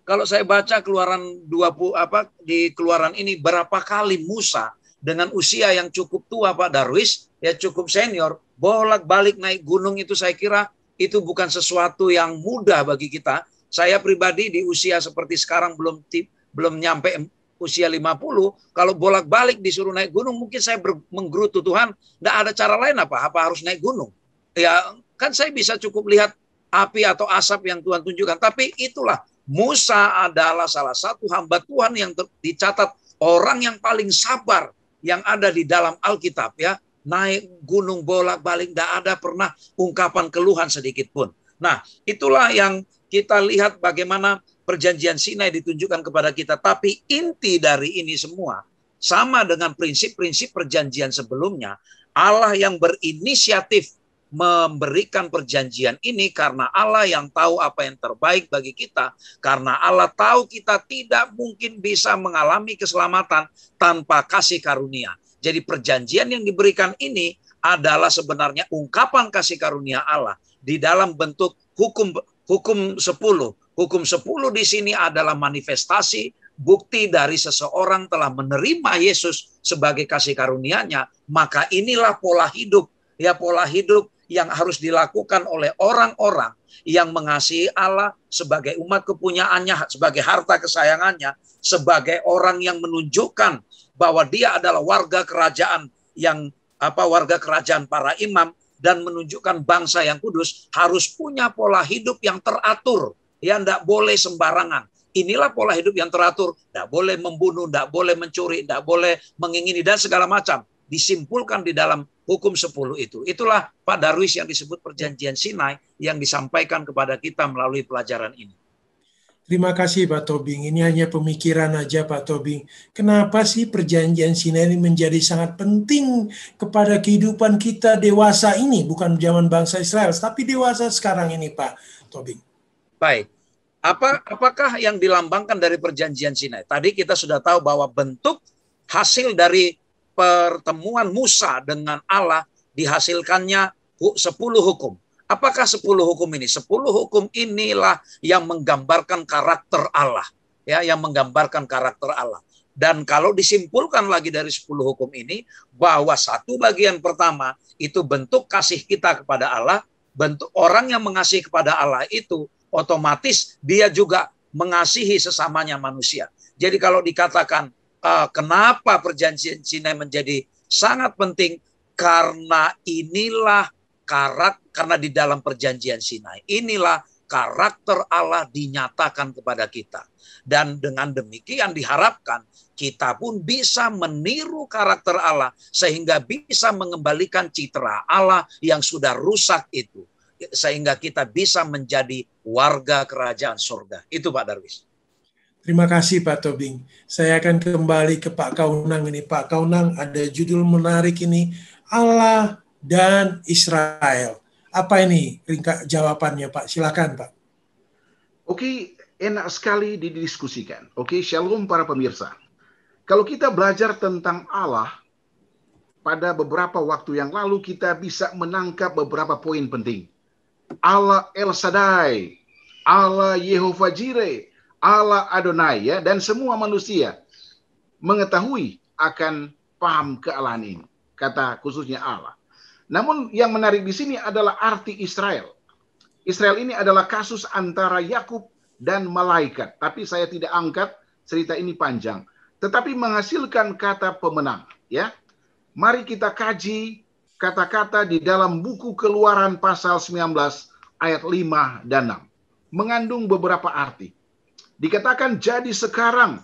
Kalau saya baca Keluaran 20 di Keluaran ini, berapa kali Musa dengan usia yang cukup tua, Pak Darwis, ya cukup senior, bolak-balik naik gunung itu, saya kira itu bukan sesuatu yang mudah bagi kita. Saya pribadi di usia seperti sekarang belum nyampe usia 50, kalau bolak-balik disuruh naik gunung, mungkin saya menggerutu, Tuhan, enggak ada cara lain apa harus naik gunung. Ya, kan saya bisa cukup lihat api atau asap yang Tuhan tunjukkan. Tapi itulah, Musa adalah salah satu hamba Tuhan yang dicatat orang yang paling sabar yang ada di dalam Alkitab ya. Naik gunung bolak-balik, tidak ada pernah ungkapan keluhan sedikit pun. Nah, itulah yang kita lihat bagaimana perjanjian Sinai ditunjukkan kepada kita. Tapi inti dari ini semua sama dengan prinsip-prinsip perjanjian sebelumnya. Allah yang berinisiatif memberikan perjanjian ini karena Allah yang tahu apa yang terbaik bagi kita. Karena Allah tahu kita tidak mungkin bisa mengalami keselamatan tanpa kasih karunia. Jadi perjanjian yang diberikan ini adalah sebenarnya ungkapan kasih karunia Allah di dalam bentuk hukum 10. Hukum 10 di sini adalah manifestasi bukti dari seseorang telah menerima Yesus sebagai kasih karunia-Nya. Maka inilah pola hidup yang harus dilakukan oleh orang-orang yang mengasihi Allah sebagai umat kepunyaannya, sebagai harta kesayangannya, sebagai orang yang menunjukkan bahwa dia adalah warga kerajaan warga kerajaan para imam, dan menunjukkan bangsa yang kudus harus punya pola hidup yang teratur, yang tidak boleh sembarangan. Inilah pola hidup yang teratur, tidak boleh membunuh, tidak boleh mencuri, tidak boleh mengingini, dan segala macam disimpulkan di dalam hukum 10 itu. Itulah Pak Darwis yang disebut perjanjian Sinai yang disampaikan kepada kita melalui pelajaran ini. Terima kasih Pak Tobing. Ini hanya pemikiran aja Pak Tobing. Kenapa sih perjanjian Sinai ini menjadi sangat penting kepada kehidupan kita dewasa ini, bukan zaman bangsa Israel, tapi dewasa sekarang ini Pak Tobing? Baik. Apakah yang dilambangkan dari perjanjian Sinai? Tadi kita sudah tahu bahwa bentuk hasil dari pertemuan Musa dengan Allah dihasilkannya 10 hukum. Apakah 10 hukum ini? 10 hukum inilah yang menggambarkan karakter Allah. ya yang menggambarkan karakter Allah. Dan kalau disimpulkan lagi dari 10 hukum ini, bahwa satu bagian pertama itu bentuk kasih kita kepada Allah, bentuk orang yang mengasihi kepada Allah itu otomatis dia juga mengasihi sesamanya manusia. Jadi kalau dikatakan kenapa perjanjian Sinai menjadi sangat penting, karena inilah karena di dalam perjanjian Sinai inilah karakter Allah dinyatakan kepada kita. Dan dengan demikian diharapkan kita pun bisa meniru karakter Allah sehingga bisa mengembalikan citra Allah yang sudah rusak itu. Sehingga kita bisa menjadi warga kerajaan surga. Itu Pak Darwis. Terima kasih Pak Tobing. Saya akan kembali ke Pak Kaunang ini. Pak Kaunang, ada judul menarik ini, Allah dan Israel. Apa ini ringkas jawabannya Pak? Silakan Pak. Oke, enak sekali didiskusikan. Oke, shalom para pemirsa. Kalau kita belajar tentang Allah, pada beberapa waktu yang lalu kita bisa menangkap beberapa poin penting. Allah El Shaddai, Allah Yehovah Jireh, Allah Adonai, ya, dan semua manusia mengetahui akan paham kealahan ini, kata khususnya Allah. Namun yang menarik di sini adalah arti Israel. Israel ini adalah kasus antara Yakub dan malaikat, tapi saya tidak angkat, cerita ini panjang, tetapi menghasilkan kata pemenang, ya. Mari kita kaji kata-kata di dalam buku Keluaran pasal 19 ayat 5 dan 6. Mengandung beberapa arti. Dikatakan, jadi sekarang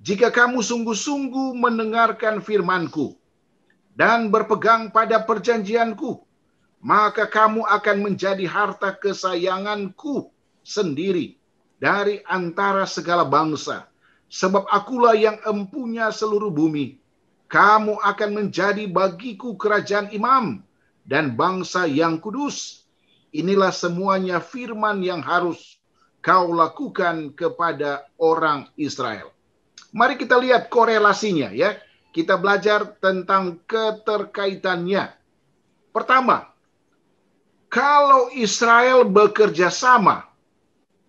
jika kamu sungguh-sungguh mendengarkan firman-Ku dan berpegang pada perjanjian-Ku, maka kamu akan menjadi harta kesayangan-Ku sendiri dari antara segala bangsa. Sebab akulah yang empunya seluruh bumi. Kamu akan menjadi bagiku kerajaan imam dan bangsa yang kudus. Inilah semuanya firman yang harus kau lakukan kepada orang Israel. Mari kita lihat korelasinya, ya. Kita belajar tentang keterkaitannya. Pertama, kalau Israel bekerja sama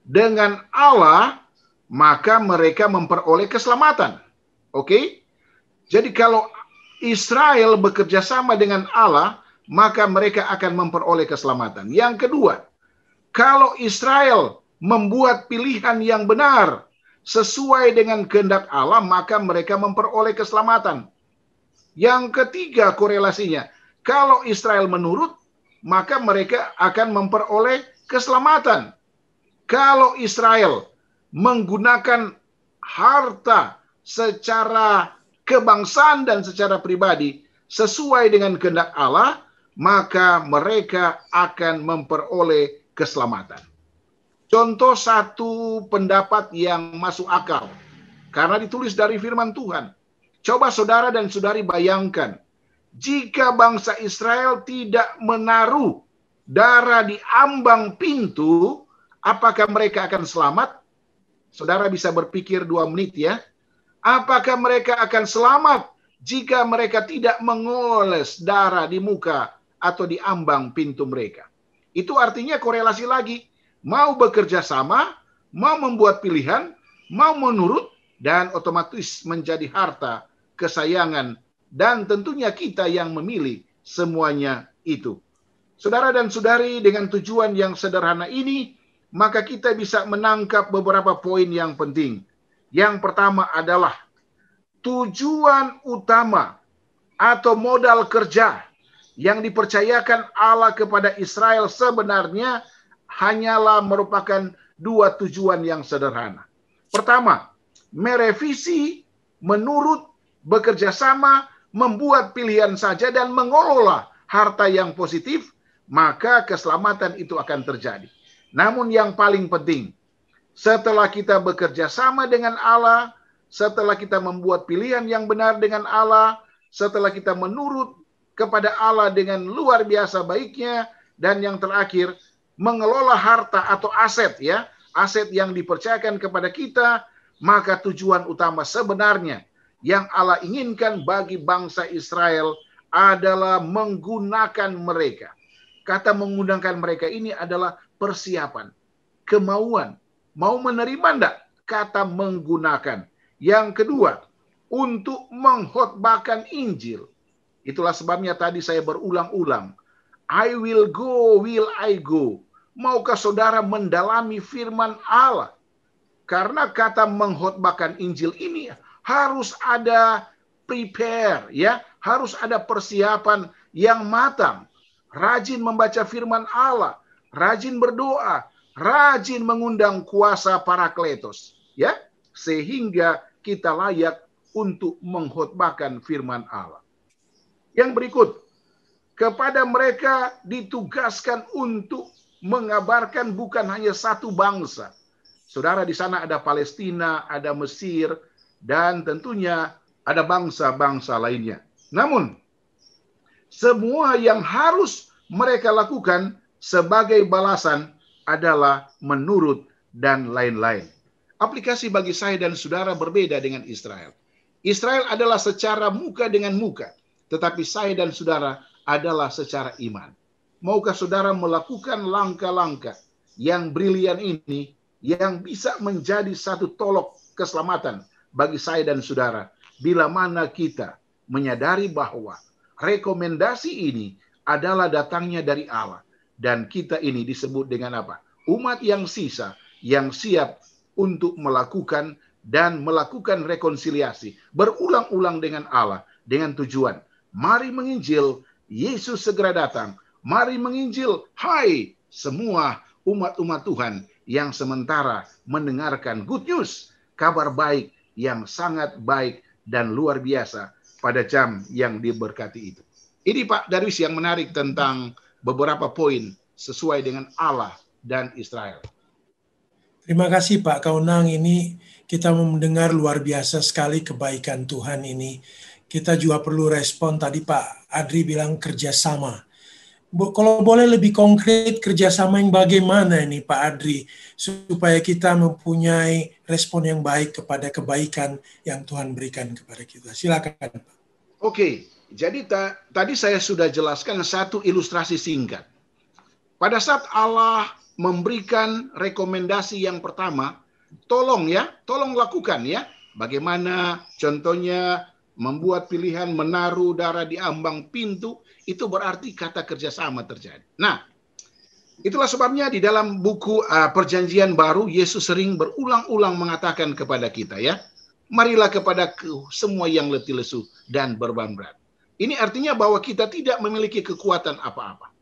dengan Allah, maka mereka memperoleh keselamatan. Oke? Jadi kalau Israel bekerja sama dengan Allah, maka mereka akan memperoleh keselamatan. Yang kedua, kalau Israel membuat pilihan yang benar sesuai dengan kehendak Allah, maka mereka memperoleh keselamatan. Yang ketiga korelasinya, kalau Israel menurut, maka mereka akan memperoleh keselamatan. Kalau Israel menggunakan harta secara kebangsaan dan secara pribadi sesuai dengan kehendak Allah, maka mereka akan memperoleh keselamatan. Contoh satu pendapat yang masuk akal, karena ditulis dari firman Tuhan. Coba saudara dan saudari bayangkan, jika bangsa Israel tidak menaruh darah di ambang pintu, apakah mereka akan selamat? Saudara bisa berpikir 2 menit, ya. Apakah mereka akan selamat jika mereka tidak mengoles darah di muka atau di ambang pintu mereka? Itu artinya korelasi lagi. Mau bekerja sama, mau membuat pilihan, mau menurut, dan otomatis menjadi harta kesayangan. Dan tentunya kita yang memilih semuanya itu. Saudara dan saudari, dengan tujuan yang sederhana ini, maka kita bisa menangkap beberapa poin yang penting. Yang pertama adalah tujuan utama atau modal kerja yang dipercayakan Allah kepada Israel sebenarnya hanyalah merupakan 2 tujuan yang sederhana. Pertama, merevisi, menurut, bekerja sama, membuat pilihan saja dan mengelola harta yang positif, maka keselamatan itu akan terjadi. Namun yang paling penting, setelah kita bekerja sama dengan Allah, setelah kita membuat pilihan yang benar dengan Allah, setelah kita menurut kepada Allah dengan luar biasa baiknya, dan yang terakhir, mengelola harta atau aset, ya, aset yang dipercayakan kepada kita, maka tujuan utama sebenarnya yang Allah inginkan bagi bangsa Israel adalah menggunakan mereka. Kata menggunakan mereka ini adalah persiapan, kemauan, mau menerima enggak kata menggunakan. Yang kedua, untuk mengkhotbahkan Injil. Itulah sebabnya tadi saya berulang-ulang. I will I go. Maukah saudara mendalami firman Allah? Karena kata mengkhotbahkan Injil ini harus ada prepare, ya, harus ada persiapan yang matang. Rajin membaca firman Allah, rajin berdoa, rajin mengundang kuasa Parakletos, ya, sehingga kita layak untuk mengkhotbahkan firman Allah. Yang berikut, kepada mereka ditugaskan untuk mengabarkan bukan hanya satu bangsa. Saudara, di sana ada Palestina, ada Mesir, dan tentunya ada bangsa-bangsa lainnya. Namun, semua yang harus mereka lakukan sebagai balasan adalah menurut dan lain-lain. Aplikasi bagi saya dan saudara berbeda dengan Israel. Israel adalah secara muka dengan muka, tetapi saya dan saudara adalah secara iman. Maukah saudara melakukan langkah-langkah yang brilian ini, yang bisa menjadi satu tolok keselamatan bagi saya dan saudara, bila mana kita menyadari bahwa rekomendasi ini adalah datangnya dari Allah, dan kita ini disebut dengan apa? Umat yang sisa, yang siap untuk melakukan dan melakukan rekonsiliasi berulang-ulang dengan Allah, dengan tujuan, mari menginjil, Yesus segera datang. Mari menginjil, hai semua umat-umat Tuhan yang sementara mendengarkan good news, kabar baik yang sangat baik dan luar biasa pada jam yang diberkati itu. Ini Pak Darwis yang menarik tentang beberapa poin sesuai dengan Allah dan Israel. Terima kasih Pak Kaunang, ini kita mendengar luar biasa sekali kebaikan Tuhan ini. Kita juga perlu respon tadi Pak Adri bilang kerjasama. Kalau boleh lebih konkret, kerjasama yang bagaimana ini Pak Adri, supaya kita mempunyai respon yang baik kepada kebaikan yang Tuhan berikan kepada kita. Silakan Pak. Oke, jadi tadi saya sudah jelaskan satu ilustrasi singkat. Pada saat Allah memberikan rekomendasi yang pertama, tolong lakukan ya. Bagaimana contohnya membuat pilihan menaruh darah di ambang pintu, itu berarti kata kerjasama terjadi. Nah, itulah sebabnya di dalam buku Perjanjian Baru, Yesus sering berulang-ulang mengatakan kepada kita ya, marilah kepadaku semua yang letih lesu dan beban berat. Ini artinya bahwa kita tidak memiliki kekuatan apa-apa.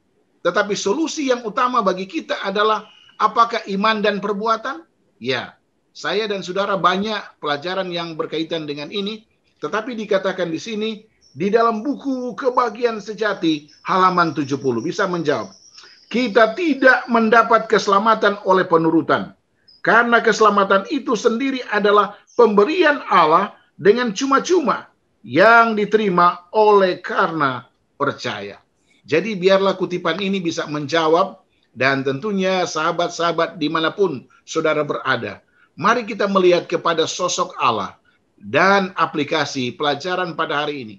Tetapi solusi yang utama bagi kita adalah apakah iman dan perbuatan? Ya, saya dan saudara banyak pelajaran yang berkaitan dengan ini, tetapi dikatakan di sini, di dalam buku Kebahagiaan Sejati halaman 70 bisa menjawab. Kita tidak mendapat keselamatan oleh penurutan. Karena keselamatan itu sendiri adalah pemberian Allah dengan cuma-cuma yang diterima oleh karena percaya. Jadi biarlah kutipan ini bisa menjawab, dan tentunya sahabat-sahabat dimanapun saudara berada, mari kita melihat kepada sosok Allah dan aplikasi pelajaran pada hari ini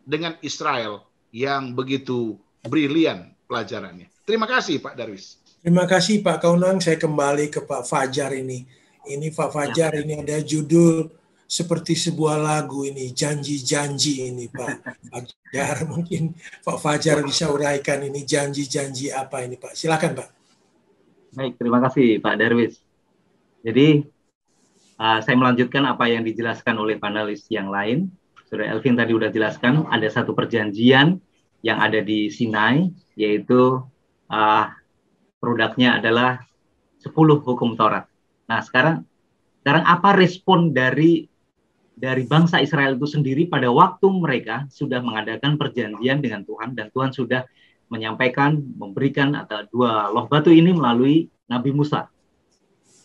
dengan Israel yang begitu brilian pelajarannya. Terima kasih Pak Darwis. Terima kasih Pak Kaunang. Saya kembali ke Pak Fajar ini. Ini Pak Fajar ini ada judul seperti sebuah lagu ini, janji-janji ini Pak Fajar. Mungkin Pak Fajar bisa uraikan ini janji-janji apa ini Pak. Silakan Pak. Baik, terima kasih Pak Darwis. Jadi saya melanjutkan apa yang dijelaskan oleh panelis yang lain. Saudara Elvin tadi sudah jelaskan, ada satu perjanjian yang ada di Sinai, yaitu produknya adalah 10 hukum Taurat. Nah, sekarang apa respon dari bangsa Israel itu sendiri pada waktu mereka sudah mengadakan perjanjian dengan Tuhan, dan Tuhan sudah menyampaikan, memberikan atau 2 loh batu ini melalui Nabi Musa.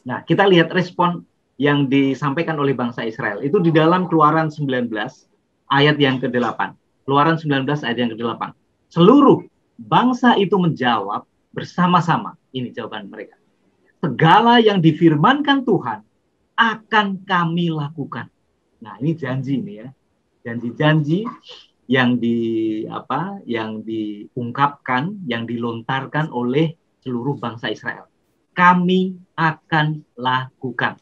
Nah, kita lihat respon yang disampaikan oleh bangsa Israel. Itu di dalam Keluaran 19, ayat yang ke-8. Keluaran 19, ayat yang ke-8. Seluruh bangsa itu menjawab bersama-sama. Ini jawaban mereka. Segala yang difirmankan Tuhan akan kami lakukan. Nah, ini janji ini ya. Janji-janji yang diungkapkan, yang dilontarkan oleh seluruh bangsa Israel. Kami akan lakukan.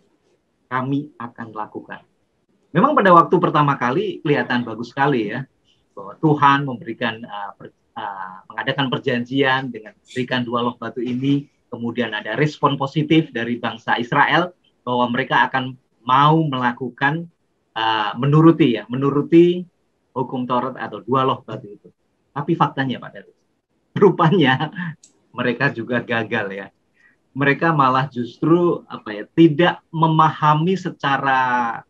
kami akan lakukan. Memang pada waktu pertama kali kelihatan bagus sekali ya, bahwa Tuhan memberikan mengadakan perjanjian dengan memberikan 2 loh batu ini, kemudian ada respon positif dari bangsa Israel bahwa mereka akan mau melakukan menuruti hukum Taurat atau 2 loh batu itu. Tapi faktanya Pak Darus, rupanya mereka juga gagal ya. Mereka malah justru tidak memahami secara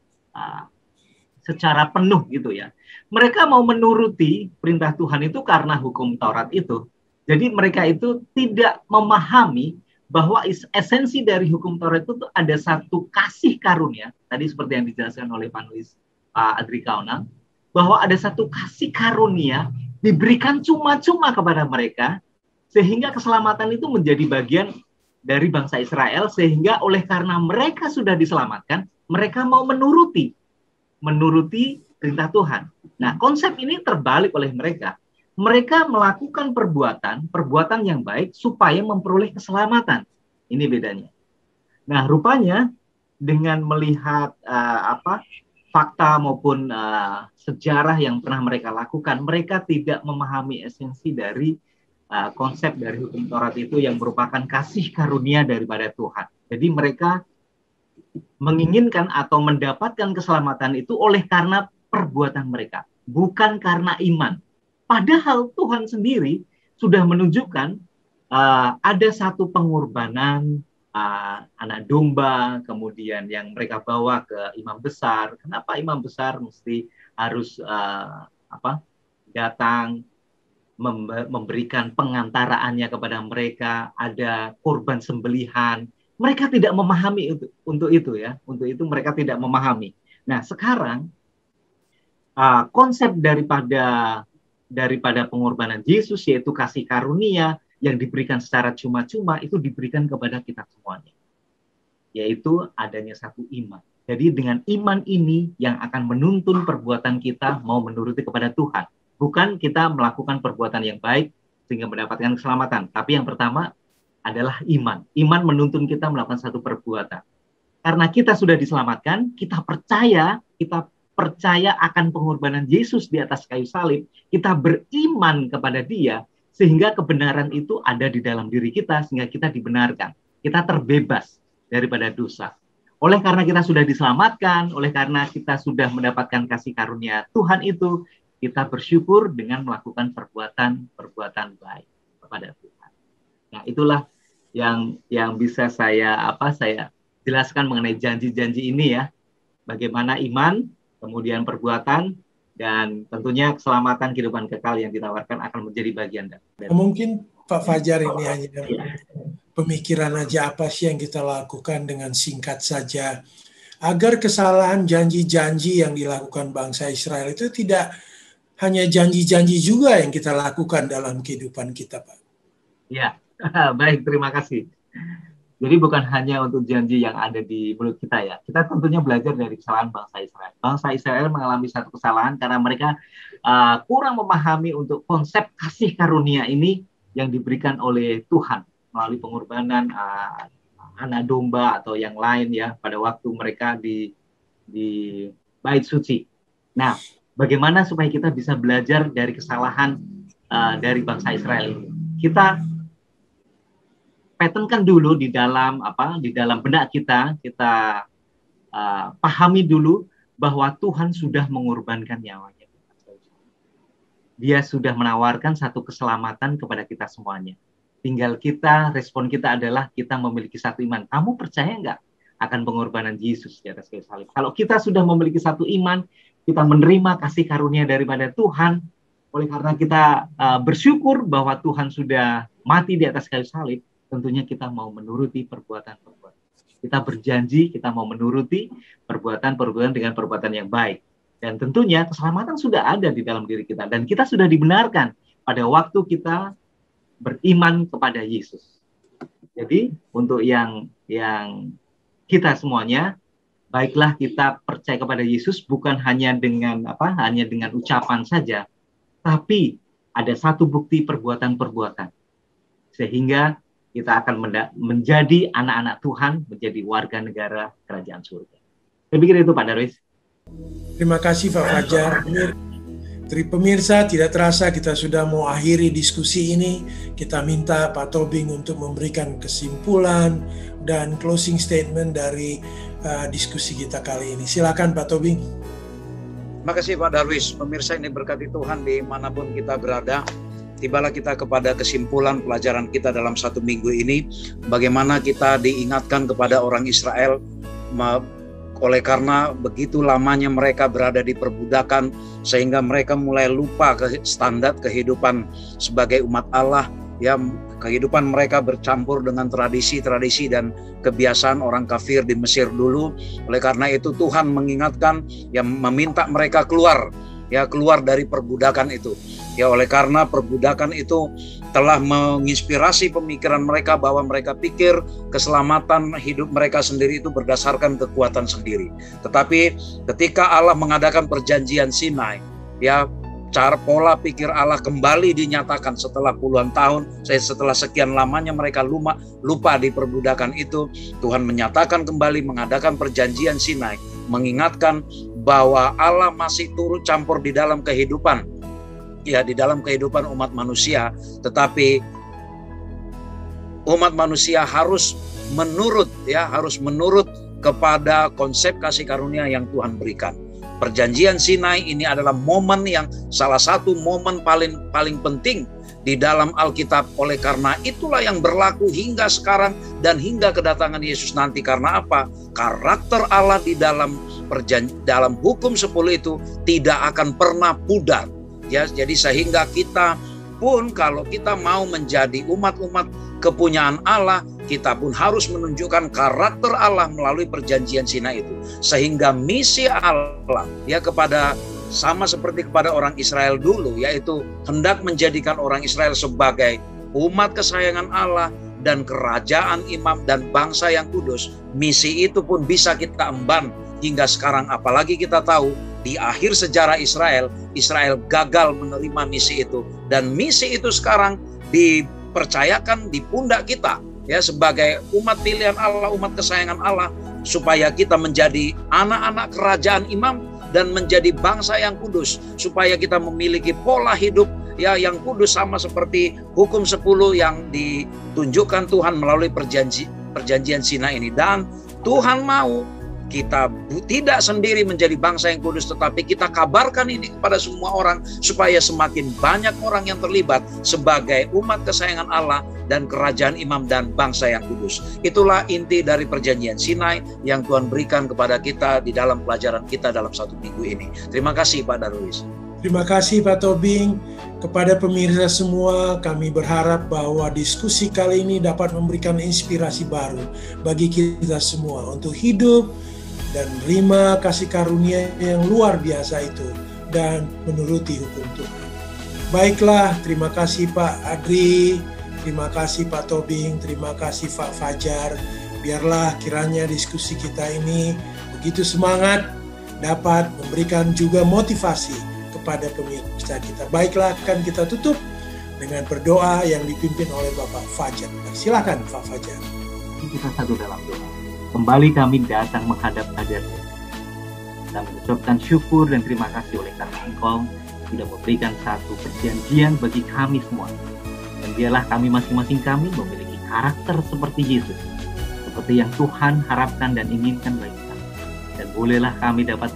penuh gitu ya. Mereka mau menuruti perintah Tuhan itu karena hukum Taurat itu. Jadi mereka itu tidak memahami bahwa esensi dari hukum Taurat itu ada satu kasih karunia. Tadi seperti yang dijelaskan oleh panelis Pak Adri Kaunang, bahwa ada satu kasih karunia diberikan cuma-cuma kepada mereka, sehingga keselamatan itu menjadi bagian dari bangsa Israel, sehingga oleh karena mereka sudah diselamatkan, mereka mau menuruti perintah Tuhan. Nah, konsep ini terbalik oleh mereka. Mereka melakukan perbuatan yang baik supaya memperoleh keselamatan. Ini bedanya. Nah, rupanya dengan melihat fakta maupun sejarah yang pernah mereka lakukan, mereka tidak memahami esensi dari konsep dari hukum Taurat itu yang merupakan kasih karunia daripada Tuhan. Jadi mereka menginginkan atau mendapatkan keselamatan itu oleh karena perbuatan mereka, bukan karena iman. Padahal Tuhan sendiri sudah menunjukkan ada satu pengorbanan anak domba, kemudian yang mereka bawa ke imam besar. Kenapa imam besar mesti harus datang memberikan pengantaraannya kepada mereka, ada korban sembelihan. Mereka tidak memahami untuk itu ya. Untuk itu mereka tidak memahami. Nah, sekarang konsep daripada pengorbanan Yesus, yaitu kasih karunia yang diberikan secara cuma-cuma, itu diberikan kepada kita semuanya. Yaitu adanya satu iman. Jadi dengan iman ini yang akan menuntun perbuatan kita mau menuruti kepada Tuhan. Bukan kita melakukan perbuatan yang baik sehingga mendapatkan keselamatan. Tapi yang pertama adalah iman. Iman menuntun kita melakukan satu perbuatan. Karena kita sudah diselamatkan, kita percaya akan pengorbanan Yesus di atas kayu salib. Kita beriman kepada Dia, sehingga kebenaran itu ada di dalam diri kita, sehingga kita dibenarkan. Kita terbebas daripada dosa. Oleh karena kita sudah diselamatkan, oleh karena kita sudah mendapatkan kasih karunia Tuhan itu, kita bersyukur dengan melakukan perbuatan baik kepada Tuhan. Nah, itulah yang bisa saya jelaskan mengenai janji-janji ini ya. Bagaimana iman, kemudian perbuatan, dan tentunya keselamatan kehidupan kekal yang ditawarkan akan menjadi bagian dari. Mungkin Pak Fajar ini hanya pemikiran aja apa sih yang kita lakukan dengan singkat saja. Agar kesalahan janji-janji yang dilakukan bangsa Israel itu tidak hanya janji-janji juga yang kita lakukan dalam kehidupan kita, Pak. Ya, baik, terima kasih. Jadi bukan hanya untuk janji yang ada di mulut kita ya. Kita tentunya belajar dari kesalahan bangsa Israel. Bangsa Israel mengalami satu kesalahan karena mereka kurang memahami untuk konsep kasih karunia ini yang diberikan oleh Tuhan melalui pengorbanan anak domba atau yang lain ya pada waktu mereka di Bait Suci. Nah, bagaimana supaya kita bisa belajar dari kesalahan dari bangsa Israel ini? Kita patternkan dulu di dalam benak kita pahami dulu bahwa Tuhan sudah mengorbankan nyawanya. Dia sudah menawarkan satu keselamatan kepada kita semuanya. Tinggal respon kita adalah kita memiliki satu iman. Kamu percaya nggak akan pengorbanan Yesus di atas kayu salib? Kalau kita sudah memiliki satu iman, kita menerima kasih karunia daripada Tuhan, oleh karena kita bersyukur bahwa Tuhan sudah mati di atas kayu salib, tentunya kita mau menuruti perbuatan-perbuatan. Kita berjanji, kita mau menuruti perbuatan-perbuatan dengan perbuatan yang baik. Dan tentunya keselamatan sudah ada di dalam diri kita. Dan kita sudah dibenarkan pada waktu kita beriman kepada Yesus. Jadi untuk yang kita semuanya, baiklah kita percaya kepada Yesus bukan hanya dengan ucapan saja, tapi ada satu bukti perbuatan-perbuatan. Sehingga kita akan menjadi anak-anak Tuhan, menjadi warga negara kerajaan surga. Saya pikir itu Pak Darwis. Terima kasih Pak Fajar. Pemirsa, tidak terasa kita sudah mau akhiri diskusi ini. Kita minta Pak Tobing untuk memberikan kesimpulan dan closing statement dari diskusi kita kali ini. Silakan Pak Tobing. Terima kasih Pak Darwis. Pemirsa ini berkati Tuhan dimanapun kita berada. Tibalah kita kepada kesimpulan pelajaran kita dalam 1 minggu ini. Bagaimana kita diingatkan kepada orang Israel oleh karena begitu lamanya mereka berada di perbudakan sehingga mereka mulai lupa ke standar kehidupan sebagai umat Allah, ya, kehidupan mereka bercampur dengan tradisi-tradisi dan kebiasaan orang kafir di Mesir dulu. Oleh karena itu Tuhan mengingatkan, yang meminta mereka keluar dari perbudakan itu. Ya, oleh karena perbudakan itu telah menginspirasi pemikiran mereka bahwa mereka pikir keselamatan hidup mereka sendiri itu berdasarkan kekuatan sendiri. Tetapi ketika Allah mengadakan perjanjian Sinai, ya, cara pola pikir Allah kembali dinyatakan setelah puluhan tahun, setelah sekian lamanya mereka lupa di perbudakan itu. Tuhan menyatakan kembali, mengadakan perjanjian Sinai, mengingatkan bahwa Allah masih turut campur di dalam kehidupan, ya, di dalam kehidupan umat manusia. Tetapi umat manusia harus menurut kepada konsep kasih karunia yang Tuhan berikan. Perjanjian Sinai ini adalah momen yang salah satu momen paling penting di dalam Alkitab. Oleh karena itulah yang berlaku hingga sekarang dan hingga kedatangan Yesus nanti. Karena apa? Karakter Allah di dalam hukum 10 itu tidak akan pernah pudar. Ya, jadi sehingga kita pun kalau kita mau menjadi umat-umat kepunyaan Allah, kita pun harus menunjukkan karakter Allah melalui perjanjian Sinai itu. Sehingga misi Allah, ya, sama seperti kepada orang Israel dulu, yaitu hendak menjadikan orang Israel sebagai umat kesayangan Allah dan kerajaan imam dan bangsa yang kudus. Misi itu pun bisa kita emban hingga sekarang, apalagi kita tahu di akhir sejarah Israel gagal menerima misi itu, dan misi itu sekarang dipercayakan di pundak kita, ya, sebagai umat pilihan Allah, umat kesayangan Allah, supaya kita menjadi anak-anak kerajaan imam dan menjadi bangsa yang kudus, supaya kita memiliki pola hidup, ya, yang kudus sama seperti hukum 10 yang ditunjukkan Tuhan melalui perjanjian Sinai ini. Dan Tuhan mau kita tidak sendiri menjadi bangsa yang kudus, tetapi kita kabarkan ini kepada semua orang supaya semakin banyak orang yang terlibat sebagai umat kesayangan Allah dan kerajaan imam dan bangsa yang kudus. Itulah inti dari perjanjian Sinai yang Tuhan berikan kepada kita di dalam pelajaran kita dalam 1 minggu ini. Terima kasih Pak Darwis. Terima kasih Pak Tobing. Kepada pemirsa semua, kami berharap bahwa diskusi kali ini dapat memberikan inspirasi baru bagi kita semua untuk hidup dan menerima kasih karunia yang luar biasa itu dan menuruti hukum Tuhan. Baiklah, terima kasih Pak Adri, terima kasih Pak Tobing, terima kasih Pak Fajar. Biarlah kiranya diskusi kita ini begitu semangat, dapat memberikan juga motivasi kepada pemirsa kita. Baiklah, akan kita tutup dengan berdoa yang dipimpin oleh Bapak Fajar. Silakan Pak Fajar. Kita satu dalam doa. Kembali kami datang menghadap hadirat-Mu. Kita mengucapkan syukur dan terima kasih oleh karena Engkau sudah memberikan satu perjanjian bagi kami semua. Dan biarlah kami masing-masing kami memiliki karakter seperti Yesus, seperti yang Tuhan harapkan dan inginkan bagi kami. Dan bolehlah kami dapat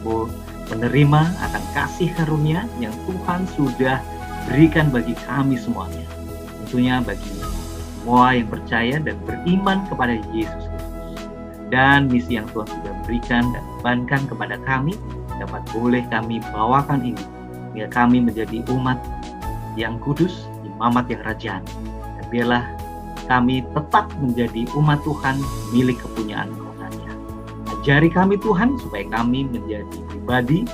menerima akan kasih karunia yang Tuhan sudah berikan bagi kami semuanya. Tentunya bagi semua yang percaya dan beriman kepada Yesus. Dan misi yang Tuhan sudah berikan dan bebankan kepada kami dapat boleh kami bawakan ini, biar kami menjadi umat yang kudus, imamat yang rajaan. Dan biarlah kami tetap menjadi umat Tuhan milik kepunyaan Tuhan-Nya. Ajari kami Tuhan supaya kami menjadi pribadi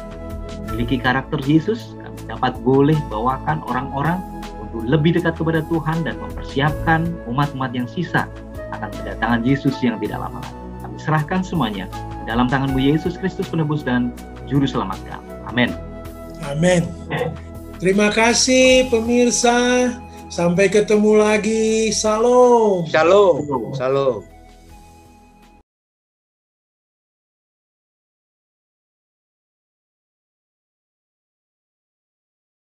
memiliki karakter Yesus. Kami dapat boleh bawakan orang-orang untuk lebih dekat kepada Tuhan dan mempersiapkan umat-umat yang sisa akan kedatangan Yesus yang tidak lama lagi. Kami serahkan semuanya dalam tangan-Mu Yesus Kristus penebus dan juru selamat kami. Amin. Amin. Terima kasih pemirsa. Sampai ketemu lagi. Salam. Shalom. Shalom.